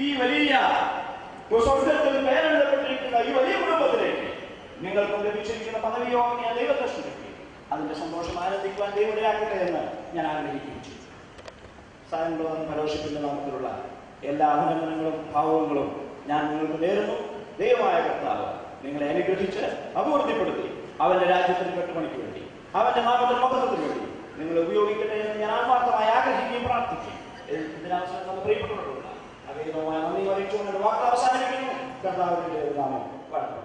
ഈ വലിയ സ്വർഗത്തിൽ പേരെഴുതപ്പെട്ടിരിക്കുന്ന ഈ വലിയ കുടുംബത്തിലേക്ക് നിങ്ങൾക്ക് ലഭിച്ചിരിക്കുന്ന പദവിയോ ഞാൻ ദൈവത്തെ സ്തുതിക്കും. അതിന്റെ സന്തോഷം ആനന്ദിക്കുവാൻ ദൈവത്തിലാക്കട്ടെ എന്ന് ഞാൻ ആഗ്രഹിക്കുകയും ചെയ്തു. സായംകുളം ഫെലോഷിപ്പിന്റെ നാമത്തിലുള്ള എല്ലാ അഭിനന്ദനങ്ങളും ഭാവങ്ങളും ഞാൻ നിങ്ങൾക്ക് നേരുന്നു. ദൈവമായ കർത്താവ് നിങ്ങളെ അനുഗ്രഹിച്ച് അഭിവൃദ്ധിപ്പെടുത്തി അവന്റെ രാജ്യത്തിന് കെട്ടുപണിക്ക് വേണ്ടി അവന്റെ നാമത്തിന് മഹത്വത്തിന് വേണ്ടി നിങ്ങളെ ഉപയോഗിക്കട്ടെ എന്ന് ഞാൻ ആത്മാർത്ഥമായി ആഗ്രഹിക്കുകയും പ്രാർത്ഥിക്കുകയും ഇതിനവസരം നമ്മൾ പ്രിയപ്പെട്ടുകൊണ്ടുള്ള അവേദമായ നന്ദി അറിയിച്ചുകൊണ്ട് വാർത്ത അവസാനിപ്പിക്കുന്നു. കർത്താവിന്റെ നാമം വാഴ്ത്തപ്പെടുന്നു.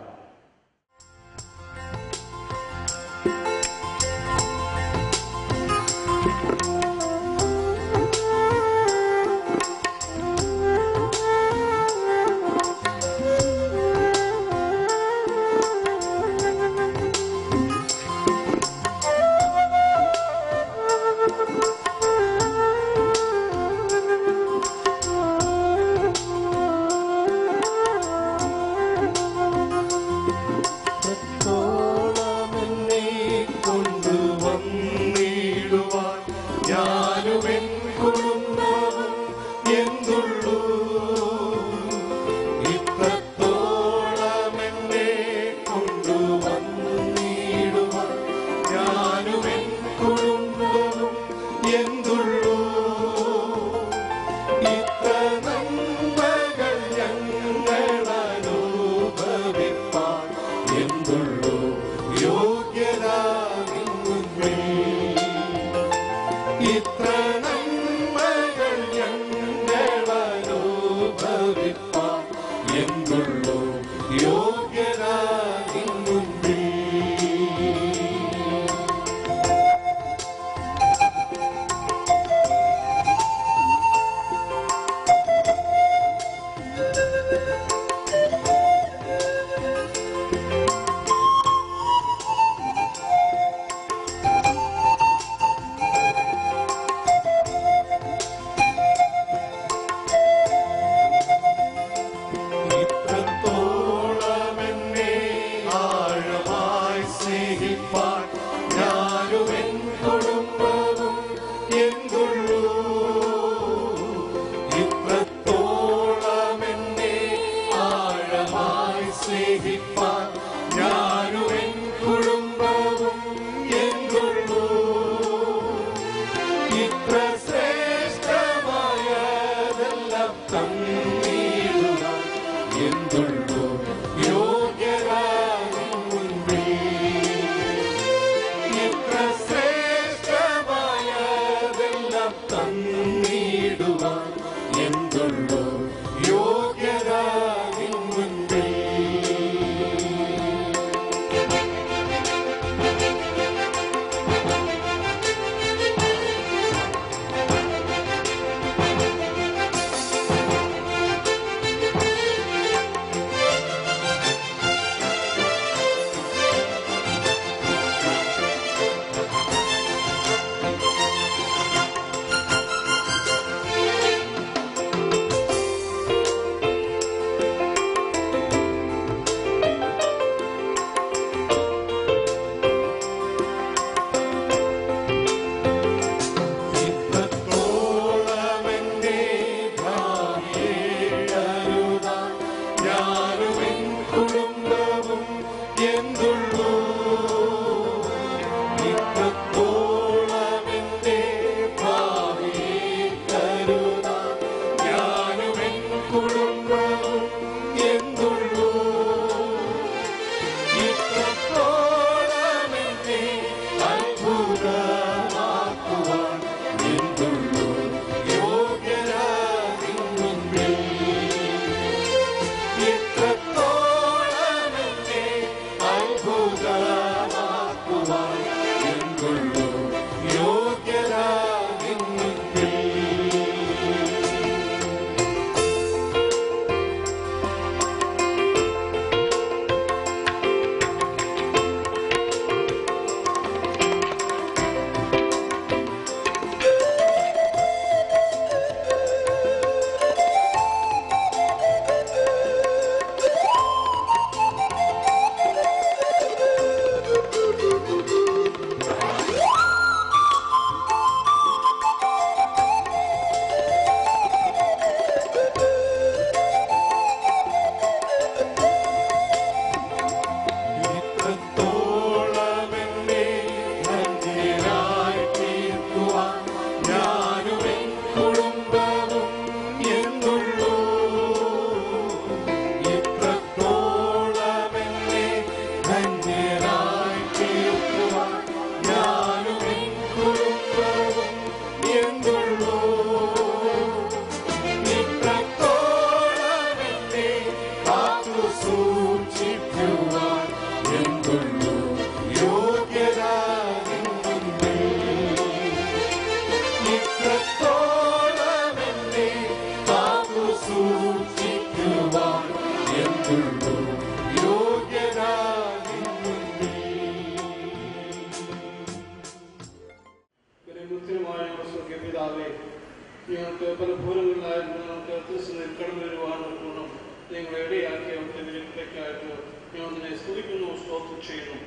ഞങ്ങൾക്ക് പല ഭൂരങ്ങളിലായിരുന്നു ഞങ്ങൾക്ക് ക്രിസ്തുവിൽ കടന്നു വരുവാനുള്ള ഗുണം നിങ്ങളെ ഇടയാക്കി അവിടുത്തെ വിലക്കായിട്ട് ഞാൻ അതിനെ സ്തുതിക്കുന്നു, സ്തോത്രം ചെയ്യുന്നു.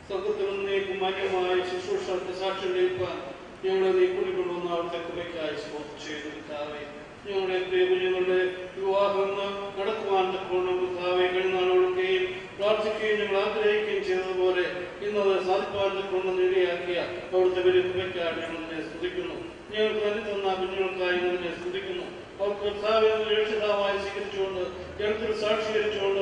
സ്വർഗത്തിൽ നിന്നേക്കും മാന്യമായ ശുശ്രൂഷ സാക്ഷ്യം ലഭിക്കാൻ ഞങ്ങളെ നീ കൂടിക്കൊണ്ടുവന്ന അവിടുത്തെ കൃപയ്ക്കായി സ്തോത്രം ചെയ്യുന്നു. കർത്താവേ, ഞങ്ങളുടെ കുഞ്ഞുങ്ങളുടെ വിവാഹം നടക്കുവാൻ തക്കവണ്ണം കർത്താവേ കഴിഞ്ഞാളൊക്കെയും പ്രാർത്ഥിക്കുകയും ഞങ്ങൾ ആഗ്രഹിക്കുകയും ചെയ്തതുപോലെ ഇന്നത് സാധിക്കുവാൻ തക്കവണ്ണം ഇടയാക്കിയ അവിടുത്തെ വലിയ കൃപയ്ക്കായി ഞങ്ങൾ നിന്നെ സ്തുതിക്കുന്നു. ഞങ്ങൾക്ക് തന്നെ തന്ന കുഞ്ഞുങ്ങൾക്കായി നിന്നെ സ്തുതിക്കുന്നു. അവർക്ക് കർത്താവിനെ രക്ഷിതാവായി സ്വീകരിച്ചുകൊണ്ട് ജനത്തിൽ സാക്ഷീകരിച്ചുകൊണ്ട്